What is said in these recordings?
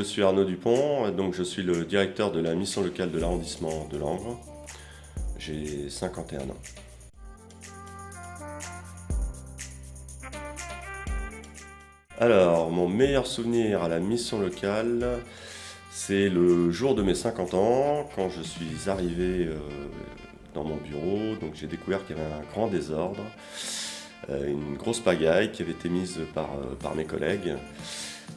je suis Arnaud Dupont, donc je suis le directeur de la mission locale de l'arrondissement de Langres. J'ai 51 ans. Alors, mon meilleur souvenir à la mission locale, c'est le jour de mes 50 ans, quand je suis arrivé dans mon bureau. Donc j'ai découvert qu'il y avait un grand désordre, une grosse pagaille qui avait été mise par mes collègues.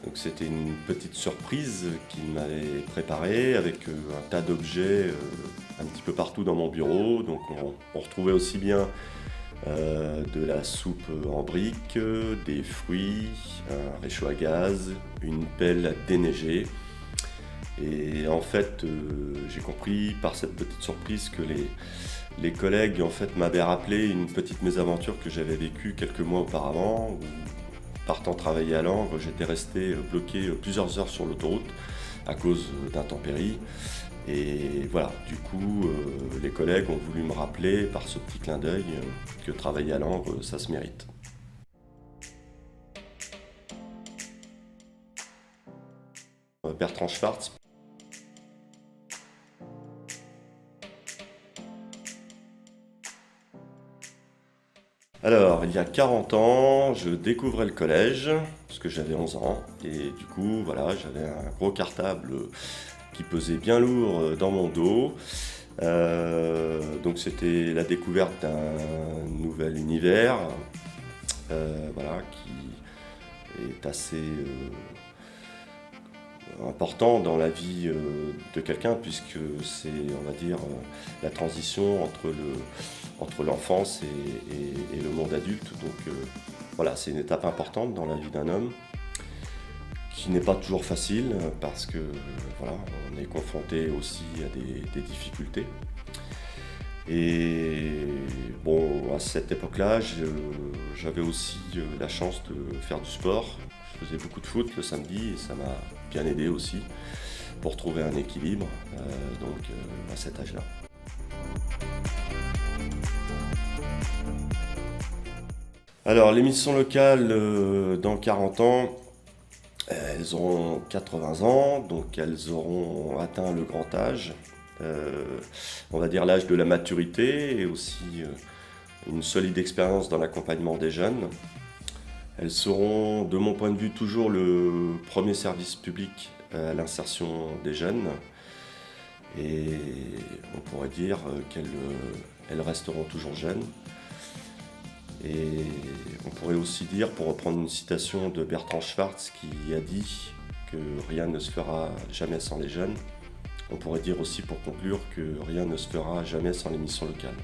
Donc c'était une petite surprise qu'ils m'avaient préparée avec un tas d'objets un petit peu partout dans mon bureau. Donc on retrouvait aussi bien de la soupe en briques, des fruits, un réchaud à gaz, une pelle à déneiger. Et en fait, j'ai compris par cette petite surprise que les collègues en fait, m'avaient rappelé une petite mésaventure que j'avais vécue quelques mois auparavant. Où, partant travailler à Langres, j'étais resté bloqué plusieurs heures sur l'autoroute à cause d'intempéries. Et voilà, du coup, les collègues ont voulu me rappeler par ce petit clin d'œil que travailler à Langres, ça se mérite. Bertrand Schwartz. Alors, il y a 40 ans, je découvrais le collège, parce que j'avais 11 ans, et du coup, voilà, j'avais un gros cartable qui pesait bien lourd dans mon dos. Donc c'était la découverte d'un nouvel univers, voilà, qui est assez important dans la vie de quelqu'un, puisque c'est, on va dire, la transition entre l'enfance et le monde adulte. Donc voilà, c'est une étape importante dans la vie d'un homme, qui n'est pas toujours facile, parce que voilà, on est confronté aussi à des difficultés. Et bon, à cette époque-là, j'avais aussi la chance de faire du sport. Je faisais beaucoup de foot le samedi et ça m'a bien aidé aussi pour trouver un équilibre à cet âge-là. Alors, les missions locales dans 40 ans, elles auront 80 ans, donc elles auront atteint le grand âge, on va dire l'âge de la maturité et aussi une solide expérience dans l'accompagnement des jeunes. Elles seront, de mon point de vue, toujours le premier service public à l'insertion des jeunes. Et on pourrait dire qu'elles resteront toujours jeunes. Et on pourrait aussi dire, pour reprendre une citation de Bertrand Schwartz qui a dit que rien ne se fera jamais sans les jeunes, on pourrait dire aussi pour conclure que rien ne se fera jamais sans les missions locales.